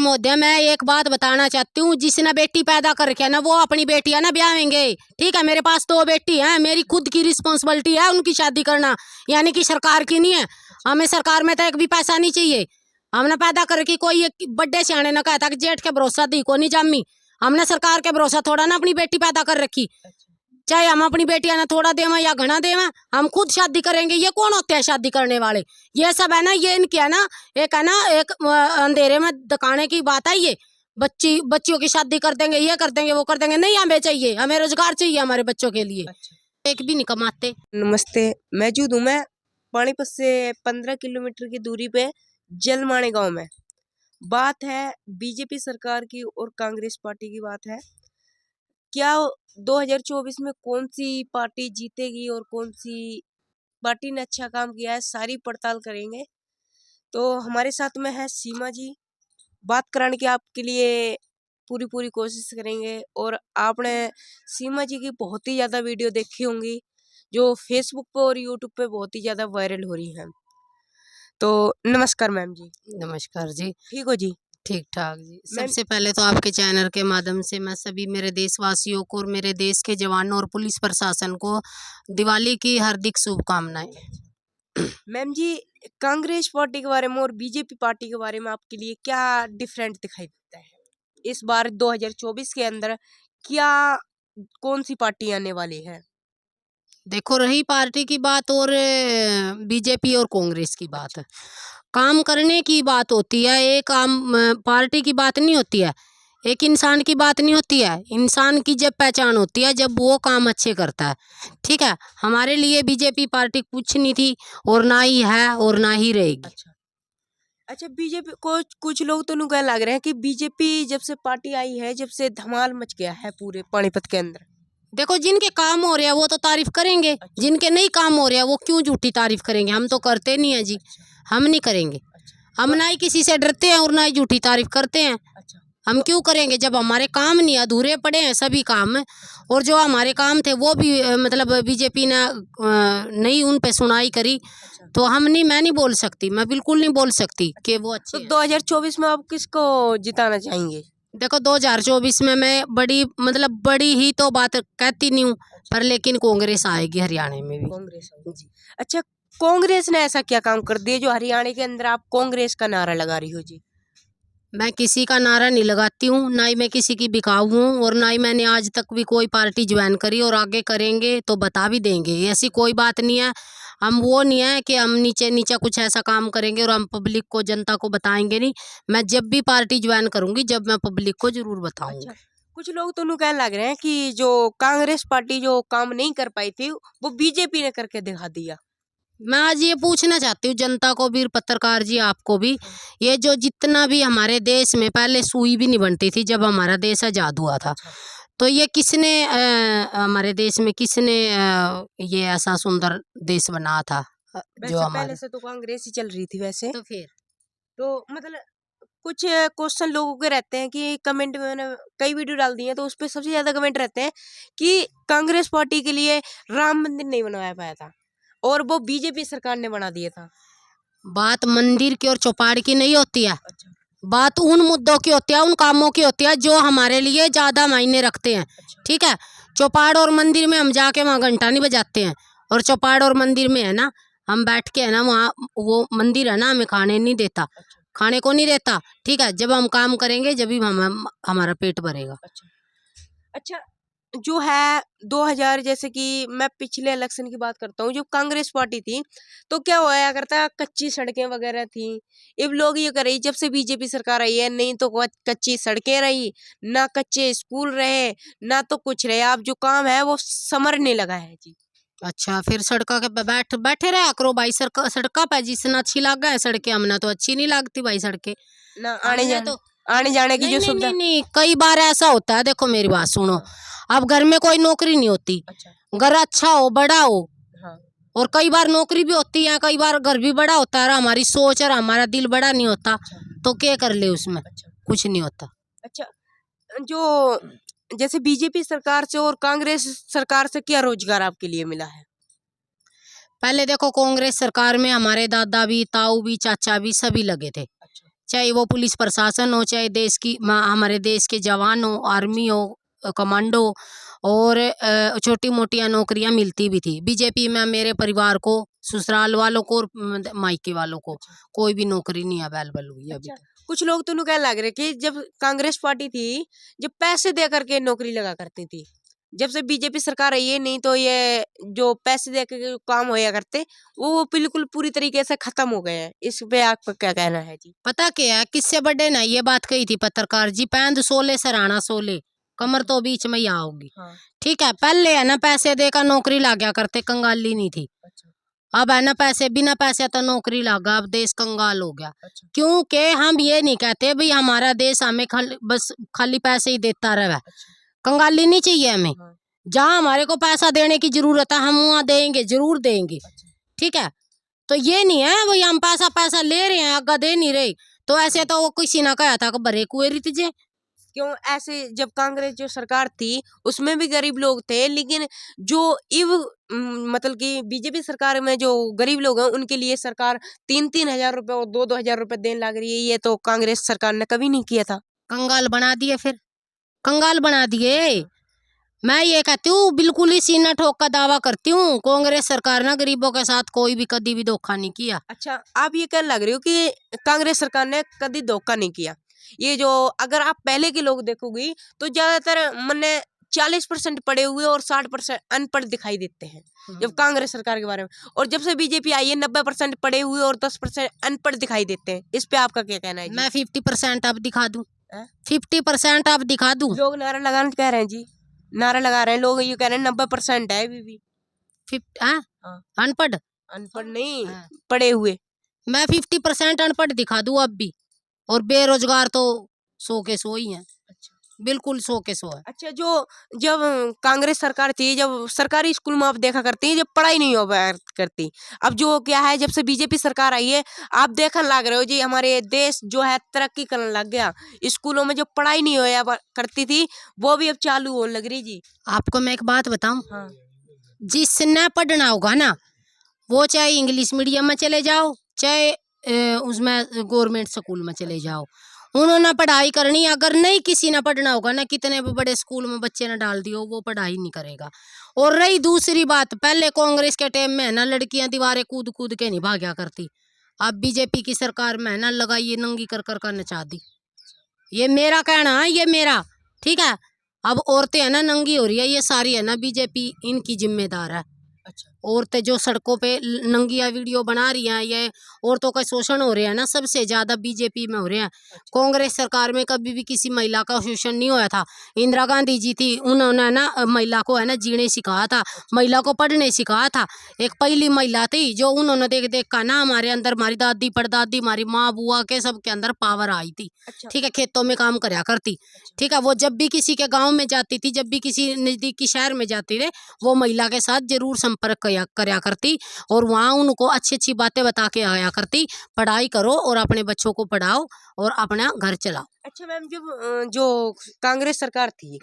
महोदय, मैं एक बात बताना चाहती हूँ, जिसने बेटी पैदा कर रखी है ना, वो अपनी बेटी है ना ब्याहेंगे। ठीक है, मेरे पास 2 बेटी हैं, मेरी खुद की रिस्पॉन्सिबिलिटी है उनकी शादी करना, यानी कि सरकार की नहीं है। हमें सरकार में तो एक भी पैसा नहीं चाहिए। हमने पैदा कर रखी, कोई एक बड़े सियाने ने कहा था कि जेठ के भरोसा दी को नहीं जामी। हमने सरकार के भरोसा थोड़ा ना अपनी बेटी पैदा कर रखी। चाहे हम अपनी बेटियां ना थोड़ा देवा या घना देवा, हम खुद शादी करेंगे। ये कौन होते हैं शादी करने वाले? ये सब है ना, ये इनकी है ना, एक है ना, एक अंधेरे में दिखाने की बात है। ये बच्चियों की शादी कर देंगे, ये कर देंगे, वो कर देंगे। नहीं, हमें चाहिए, हमें रोजगार चाहिए हमारे बच्चों के लिए। एक भी नहीं कमाते। नमस्ते, मौजूद हूँ मैं पानीपत से 15 किलोमीटर की दूरी पे जलमाने गांव में। बात है बीजेपी सरकार की और कांग्रेस पार्टी की बात है। क्या 2024 में कौन सी पार्टी जीतेगी और कौन सी पार्टी ने अच्छा काम किया है, सारी पड़ताल करेंगे। तो हमारे साथ में है सीमा जी, बात कराने की आपके लिए पूरी कोशिश करेंगे। और आपने सीमा जी की बहुत ही ज़्यादा वीडियो देखी होंगी जो फेसबुक पे और यूट्यूब पे बहुत ही ज़्यादा वायरल हो रही हैं। तो नमस्कार मैम जी। नमस्कार जी। ठीक हो जी? ठीक ठाक जी। सबसे पहले तो आपके चैनल के माध्यम से मैं सभी मेरे देशवासियों को और मेरे देश के जवानों और पुलिस प्रशासन को दिवाली की हार्दिक शुभकामनाएं। मैम जी, कांग्रेस पार्टी के बारे में और बीजेपी पार्टी के बारे में आपके लिए क्या डिफरेंट दिखाई देता है इस बार 2024 के अंदर? क्या कौन सी पार्टी आने वाली है? देखो, रही पार्टी की बात और बीजेपी और कांग्रेस की बात, काम करने की बात होती है। एक आम पार्टी की बात नहीं होती है, एक इंसान की बात नहीं होती है। इंसान की जब पहचान होती है जब वो काम अच्छे करता है। ठीक है, हमारे लिए बीजेपी पार्टी कुछ नहीं थी और ना ही है और ना ही रहेगी। अच्छा, बीजेपी को कुछ लोग तो नुकसान लग रहे हैं कि बीजेपी जब से पार्टी आई है, जब से धमाल मच गया है पूरे पानीपत के अंदर। देखो, जिनके काम हो रहे हैं वो तो तारीफ करेंगे। जिनके नहीं काम हो रहे हैं वो क्यों झूठी तारीफ करेंगे? हम तो करते नहीं है जी, हम नहीं करेंगे। हम ना ही किसी से डरते हैं और ना ही झूठी तारीफ करते हैं। हम क्यों करेंगे जब हमारे काम नहीं, अधूरे पड़े हैं सभी काम। और जो हमारे काम थे वो भी मतलब बीजेपी ने नहीं उन पे सुनाई करी, तो हम नहीं, मैं नहीं बोल सकती, मैं बिल्कुल नहीं बोल सकती कि वो अच्छे तो हैं। 2024 में आप किसको जिताना चाहेंगे? देखो, 2024 में मैं बड़ी ही तो बात कहती नहीं हूँ, पर लेकिन कांग्रेस आएगी हरियाणा में भी। कांग्रेस जी। अच्छा, कांग्रेस ने ऐसा क्या काम कर दिया जो हरियाणा के अंदर आप कांग्रेस का नारा लगा रही हो जी? मैं किसी का नारा नहीं लगाती हूँ, ना ही मैं किसी की बिकाऊ हूँ, और ना ही मैंने आज तक भी कोई पार्टी ज्वाइन करी, और आगे करेंगे तो बता भी देंगे। ऐसी कोई बात नहीं है। हम वो नहीं है कि हम नीचे नीचे कुछ ऐसा काम करेंगे और हम पब्लिक को, जनता को बताएंगे नहीं। मैं जब भी पार्टी ज्वाइन करूंगी, जब मैं पब्लिक को जरूर बताऊंगी। अच्छा, कुछ लोग तो कहने लग रहे हैं कि जो कांग्रेस पार्टी जो काम नहीं कर पाई थी वो बीजेपी ने करके दिखा दिया। मैं आज ये पूछना चाहती हूँ जनता को भी, पत्रकार जी आपको भी, ये जो जितना भी हमारे देश में पहले सुई भी नहीं बनती थी जब हमारा देश आज़ाद हुआ था, तो ये किसने हमारे देश में किसने ये ऐसा सुंदर देश बना था जो हमारे? पहले से तो कांग्रेस ही चल रही थी वैसे। तो फिर तो मतलब कुछ क्वेश्चन लोगों के रहते हैं कि कमेंट में मैंने कई वीडियो डाल दी है, तो उस पर सबसे ज्यादा कमेंट रहते हैं कि कांग्रेस पार्टी के लिए राम मंदिर नहीं बनवाया पाया था और वो बीजेपी सरकार ने बना दिया था। बात मंदिर की और चौपाड़ की नहीं होती है। बात उन मुद्दों की होती है, उन कामों की होती है जो हमारे लिए ज़्यादा मायने रखते हैं। ठीक है, चौपाड़ और मंदिर में हम जाके वहाँ घंटा नहीं बजाते हैं, और चौपाड़ और मंदिर में है ना, हम बैठ के है ना, वहाँ वो मंदिर है ना हमें खाने नहीं देता, खाने को नहीं देता। ठीक है, जब हम काम करेंगे जब भी हमारा पेट भरेगा। अच्छा, जो है 2000, जैसे कि मैं पिछले इलेक्शन की बात करता हूँ, जो कांग्रेस पार्टी थी तो क्या होया करता, कच्ची सड़कें वगैरह थी। अब लोग ये कर रही, जब से बीजेपी सरकार आई है, नहीं तो कच्ची सड़कें रही, ना कच्चे स्कूल रहे, ना तो कुछ रहे। अब जो काम है वो समरने लगा है जी। अच्छा, फिर सड़का के बैठे रहा करो भाई, सड़का पे जिसना अच्छी लग गए सड़कें, हमने तो अच्छी नहीं लगती भाई सड़कें। ना आने हमने जाने की नहीं जो नहीं सुविधा। नहीं नहीं, कई बार ऐसा होता है, देखो मेरी बात सुनो। अब घर में कोई नौकरी नहीं होती, घर अच्छा हो बड़ा हो, और कई बार नौकरी भी होती है, कई बार घर भी बड़ा होता है, हमारी सोच और हमारा दिल बड़ा नहीं होता, तो क्या कर ले उसमें? कुछ नहीं होता। अच्छा, जो जैसे बीजेपी सरकार से और कांग्रेस सरकार से क्या रोजगार आपके लिए मिला है? पहले देखो, कांग्रेस सरकार में हमारे दादा भी, ताऊ भी, चाचा भी सभी लगे थे। चाहे वो पुलिस प्रशासन हो, चाहे देश की हमारे देश के जवान हो, आर्मी हो, कमांडो, और छोटी मोटियां नौकरियां मिलती भी थी। बीजेपी में मेरे परिवार को, ससुराल वालों को और मायके वालों को कोई भी नौकरी नहीं अवेलेबल हुई अभी तक। कुछ लोग तो कहने लग रहे कि जब कांग्रेस पार्टी थी, जब पैसे दे करके नौकरी लगा करती थी, जब से बीजेपी सरकार आई है, नहीं तो ये जो पैसे दे के काम होया करते वो बिल्कुल पूरी तरीके से खत्म हो गए हैं। इस पे आपका क्या कहना है जी? पता क्या है, किससे बड़े ना ये बात कही थी पत्रकार जी, पैंद सोले सराना सोले, कमर तो बीच में ही आओगी। हाँ। ठीक है, पहले है ना पैसे देकर नौकरी लागा करते, कंगाली नहीं थी। अच्छा। अब है ना पैसे, बिना पैसे तो नौकरी लागा, अब देश कंगाल हो गया। अच्छा। क्योंकि हम ये नहीं कहते भाई हमारा देश हमें बस खाली पैसे ही देता रहे। अच्छा। कंगाली नहीं चाहिए हमें। हाँ। जहाँ हमारे को पैसा देने की जरूरत है हम वहाँ देंगे, जरूर देंगे। अच्छा। ठीक है, तो ये नहीं है भाई हम पैसा ले रहे हैं आगा दे नहीं रहे। तो ऐसे तो वो किसी ने कहा था कि बरे कुएं रितजे। क्यों ऐसे? जब कांग्रेस जो सरकार थी उसमें भी गरीब लोग थे, लेकिन जो इव मतलब कि बीजेपी सरकार में जो गरीब लोग हैं उनके लिए सरकार 3-3 हजार रुपए और 2-2 हजार रुपए देने लग रही है। ये तो कांग्रेस सरकार ने कभी नहीं किया था। कंगाल बना दिए, फिर कंगाल बना दिए। मैं ये कहती हूँ, बिल्कुल ही सीना ठोक का दावा करती हूँ, कांग्रेस सरकार ने गरीबों के साथ कोई भी कभी भी धोखा नहीं किया। अच्छा, आप ये कहने लग रही हो कि कांग्रेस सरकार ने कभी धोखा नहीं किया। ये जो अगर आप पहले के लोग देखोगी तो ज्यादातर मने 40% पढ़े हुए और 60% अनपढ़ दिखाई देते हैं जब कांग्रेस सरकार के बारे में। और जब से बीजेपी आई है 90% पढ़े हुए और 10% अनपढ़ दिखाई देते हैं। इस पे आपका क्या कहना है जी? मैं 50% अब दिखा दूं, 50% अब दिखा दूं। लोग नारा लगाने कह रहे हैं जी, नारा लगा रहे हैं लोग, ये कह रहे हैं 90% है अभी भी। हाँ। अनपढ़? अनपढ़ नहीं, हाँ। पढ़े हुए। मैं 50% अनपढ़ दिखा दूं अब भी, और बेरोजगार तो 100 के 100 ही हैं। अच्छा। बिल्कुल 100 के 100 है। अच्छा, जो जब कांग्रेस सरकार थी, जब सरकारी स्कूल में आप देखा करती हैं जब पढ़ाई नहीं हो करती, अब जो क्या है जब से बीजेपी सरकार आई है आप देखने लग रहे हो जी हमारे देश जो है तरक्की करने लग गया। स्कूलों में जो पढ़ाई नहीं होया करती थी वो भी अब चालू होने लग रही जी। आपको मैं एक बात बताऊं, हाँ। जिसने पढ़ना होगा ना वो चाहे इंग्लिश मीडियम में चले जाओ, चाहे उसमें गवर्नमेंट स्कूल में चले जाओ, उन्होंने पढ़ाई करनी। अगर नहीं किसी ने पढ़ना होगा ना, कितने भी बड़े स्कूल में बच्चे ने डाल दियो, वो पढ़ाई नहीं करेगा। और रही दूसरी बात, पहले कांग्रेस के टाइम में ना लड़कियां दीवारें कूद कूद के नहीं भाग्या करती। अब बीजेपी की सरकार में ना लगाई नंगी कर नचा दी। ये मेरा कहना है, ये मेरा। ठीक है, अब औरतें है ना नंगी हो रही है, ये सारी है ना बीजेपी इनकी जिम्मेदार है। अच्छा। औरतें जो सड़कों पे नंगिया वीडियो बना रही हैं, ये औरतों का शोषण हो रहा है ना, सबसे ज्यादा बीजेपी में हो रहे हैं। कांग्रेस सरकार में कभी भी किसी महिला का शोषण नहीं हुआ था। इंदिरा गांधी जी थी, उन्होंने ना महिला को है ना जीने सिखाया था, महिला को पढ़ने सिखाया था। एक पहली महिला थी जो उन्होंने देख देख कर ना हमारे अंदर, हमारी दादी परदादी, हमारी माँ बुआ के सबके अंदर पावर आई थी। अच्छा। ठीक है, खेतों में काम करया करती। ठीक है, वो जब भी किसी के गाँव में जाती थी, जब भी किसी नजदीकी शहर में जाती थी, वो महिला के साथ जरूर संपर्क करया करती और वहाँ उनको अच्छी अच्छी बातें बता के आया करती। पढ़ाई करो और अपने बच्चों को पढ़ाओ और अपना घर चलाओ। अच्छा मैम, जब जो कांग्रेस सरकार थी,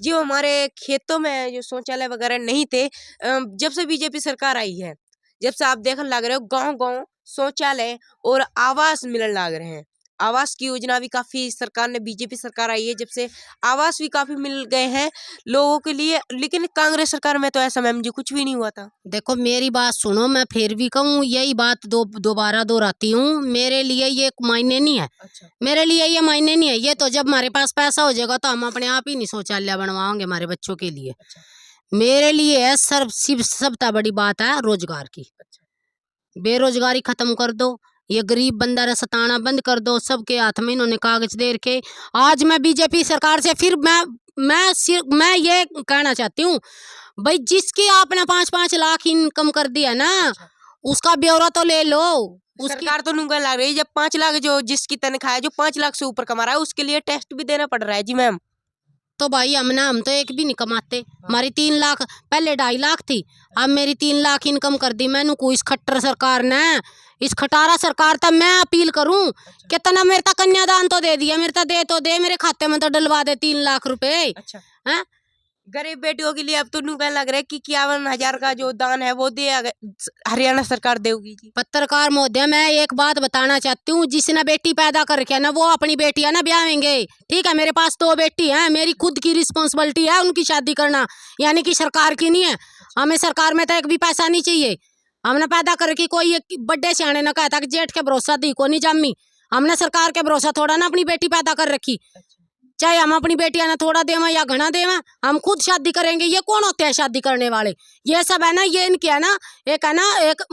जो हमारे खेतों में जो शौचालय वगैरह नहीं थे, जब से बीजेपी सरकार आई है, जब से आप देखने लग रहे हो गांव गांव शौचालय और आवास मिलने लग रहे हैं। आवास की योजना भी काफी सरकार ने, बीजेपी सरकार आई है जब से आवास भी काफी मिल गए हैं लोगों के लिए। लेकिन कांग्रेस सरकार में तो ऐसा मैम जी कुछ भी नहीं हुआ था। देखो मेरी बात सुनो, मैं फिर भी कहूँ यही बात दोबारा दोहराती हूँ, मेरे लिए ये मायने नहीं है। अच्छा। मेरे लिए ये मायने नहीं है। ये तो जब हमारे पास पैसा हो जाएगा तो हम अपने आप ही नहीं शौचालय बनवाएंगे हमारे बच्चों के लिए। अच्छा। मेरे लिए है सबसे बड़ी बात है रोजगार की। अच्छा। बेरोजगारी खत्म कर दो, ये गरीब बंदा रे सताना बंद कर दो। सबके हाथ में इन्होंने कागज दे रखे। आज मैं बीजेपी सरकार से फिर मैं ये कहना चाहती हूँ, भाई जिसकी आपने 5-5 लाख इनकम कर दिया ना, उसका ब्यौरा तो ले लो। सरकार तो नुंगा लग रही है, जब 5 लाख जो जिसकी तनख्वाह है जो 5 लाख से ऊपर कमा रहा है उसके लिए टेस्ट भी देना पड़ रहा है जी मैम। तो भाई हम तो एक भी नहीं कमाते। हमारी 3 लाख, पहले 2.5 लाख थी, अब मेरी 3 लाख इनकम कर दी मैंने को इस खट्टर सरकार ने, इस खटारा सरकार। तब मैं अपील करूं, कितना मेरे तक कन्यादान तो दे दिया, मेरे तक दे तो दे, मेरे खाते में तो डलवा दे 3 लाख रुपए। अच्छा। हैं, गरीब बेटियों के लिए अब तो कहने लग रहा है कि 51,000 का जो दान है वो दे हरियाणा सरकार देगी जी। पत्रकार महोदय, मैं एक बात बताना चाहती हूँ, जिसने बेटी पैदा करके ना वो अपनी बेटियां ना ब्याहेंगे। ठीक है, मेरे पास 2 बेटी हैं, मेरी खुद की रिस्पॉन्सिबिलिटी है उनकी शादी करना, यानी कि सरकार की नहीं है। हमें सरकार में तो एक भी पैसा नहीं चाहिए। हमने पैदा करके कोई एक बड्डे सियाने ने कहता कि जेठ के भरोसा दी को नहीं जम्मी। हमने सरकार के भरोसा थोड़ा ना अपनी बेटी पैदा कर रखी। चाहे हम अपनी बेटियां ने थोड़ा देवा या घना देवा, हम खुद शादी करेंगे। ये कौन होते हैं शादी करने वाले? ये सब है ना, ये इनकी है ना एक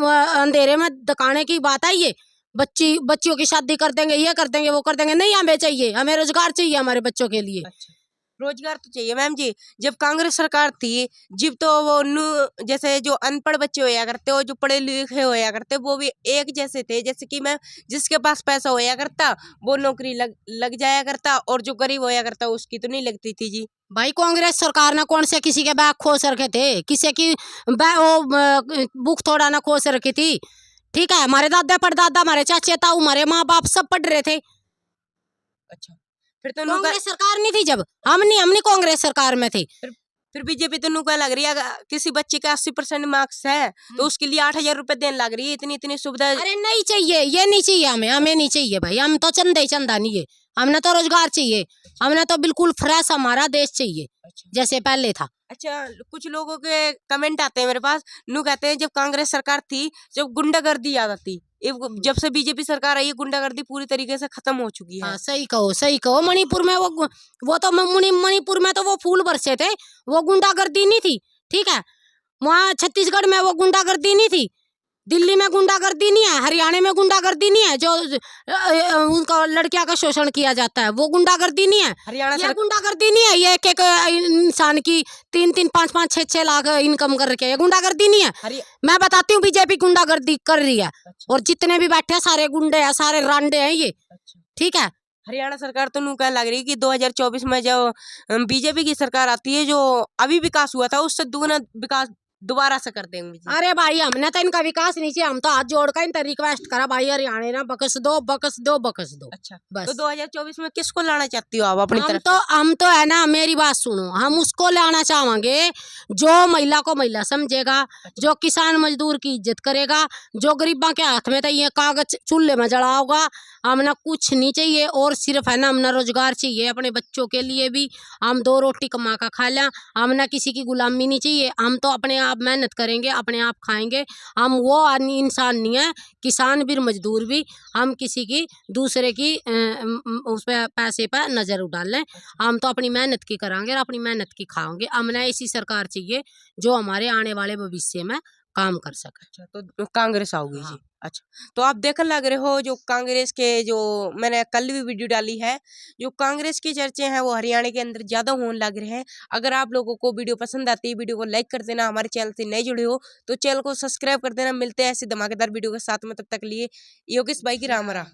अंधेरे में दिखाने की बात है। ये बच्चियों की शादी कर देंगे, ये कर देंगे, वो कर देंगे। नहीं, हमें चाहिए, हमें रोजगार चाहिए हमारे बच्चों के लिए। अच्छा, रोजगार तो चाहिए मैम जी। जब कांग्रेस सरकार थी जब तो वो जैसे जो अनपढ़ बच्चे होया करते हो, जो पढ़े लिखे होया करते वो भी एक जैसे थे। जैसे कि मैं जिसके पास पैसा होया करता वो नौकरी लग जाया करता, और जो गरीब होया करता उसकी तो नहीं लगती थी जी। भाई, कांग्रेस सरकार ने कौन से किसी के बैग खोस रखे थे? किसी की बुक थोड़ा ना खोस रखी थी। ठीक है, हमारे दादा परदादा, हमारे चाचे ताऊ, हमारे माँ बाप सब पढ़ रहे थे। अच्छा, फिर तो कांग्रेस सरकार नहीं थी जब, हम नहीं कांग्रेस सरकार में थे। फिर बीजेपी तो नुका लग रही है। किसी बच्चे के 80% मार्क्स है तो उसके लिए 8,000 रुपए देने लग रही है। इतनी इतनी सुविधा। अरे नहीं चाहिए, ये नहीं चाहिए हमें नहीं चाहिए भाई। हम तो चंदा नहीं है, हमने तो रोजगार चाहिए। हमने तो बिल्कुल फ्रेश हमारा देश चाहिए जैसे पहले था। अच्छा, कुछ लोगों के कमेंट आते हैं मेरे पास, नु कहते हैं जब कांग्रेस सरकार थी जब गुंडागर्दी ज्यादा थी, जब से बीजेपी सरकार आई है गुंडागर्दी पूरी तरीके से खत्म हो चुकी है। हाँ, सही कहो। मणिपुर में वो तो मणिपुर में तो वो फूल बरसे थे, वो गुंडागर्दी नहीं थी। ठीक है, वहाँ छत्तीसगढ़ में वो गुंडागर्दी नहीं थी, दिल्ली में गुंडागर्दी नहीं है, हरियाणा में गुंडागर्दी नहीं है। जो उनका लड़कियां का शोषण किया जाता है वो गुंडागर्दी नहीं है। हरियाणा ये गुंडागर्दी नहीं है। ये एक इंसान की 3-3, 5-5, 6-6 लाख इनकम कर रखे, ये गुंडागर्दी नहीं है। मैं बताती हूँ, बीजेपी गुंडागर्दी कर रही है। और जितने भी बैठे हैं सारे गुंडे हैं, सारे रांडे हैं ये। ठीक है, हरियाणा सरकार तो नु कहने लग रही है कि 2024 में जो बीजेपी की सरकार आती है, जो अभी विकास हुआ था उससे दुगना विकास दोबारा से कर देंगे जी। अरे भाई, हमने तो इनका विकास नहीं चाहिए। हम तो हाथ जोड़ कर इनका रिक्वेस्ट करा, भाई हरियाणा ना बकस दो। अच्छा, बस। तो 2024 में किसको लाना चाहती हो आप अपनी तरफ से? हम तो है ना, मेरी बात सुनो, हम उसको लाना चाहेंगे जो महिला को महिला समझेगा, जो किसान मजदूर की इज्जत करेगा, जो गरीबों के हाथ में तो ये कागज चूल्हे में जड़ा होगा। हमने कुछ नहीं चाहिए, और सिर्फ है ना हमने रोजगार चाहिए अपने बच्चों के लिए भी। हम 2 रोटी कमा कर खा लें, हमने किसी की गुलामी नहीं चाहिए। हम तो अपने आप मेहनत करेंगे, अपने आप खाएंगे। हम वो इंसान नहीं है, किसान भी मजदूर भी, हम किसी की दूसरे की उस पे पैसे पर नजर उडाल लें। हम तो अपनी मेहनत की करांगे और अपनी मेहनत की खाओगे। हमने ऐसी सरकार चाहिए जो हमारे आने वाले भविष्य में काम कर सके। अच्छा, तो कांग्रेस आओगी हाँ। जी। अच्छा, तो आप देखने लग रहे हो जो कांग्रेस के, जो मैंने कल भी वीडियो डाली है, जो कांग्रेस की चर्चे हैं वो हरियाणा के अंदर ज्यादा होने लग रहे हैं। अगर आप लोगों को वीडियो पसंद आती है, वीडियो को लाइक कर देना। हमारे चैनल से नए जुड़े हो तो चैनल को सब्सक्राइब कर देना। मिलते हैं ऐसी धमाकेदार वीडियो के साथ में, तब तक लिए योगेश भाई की राम राम।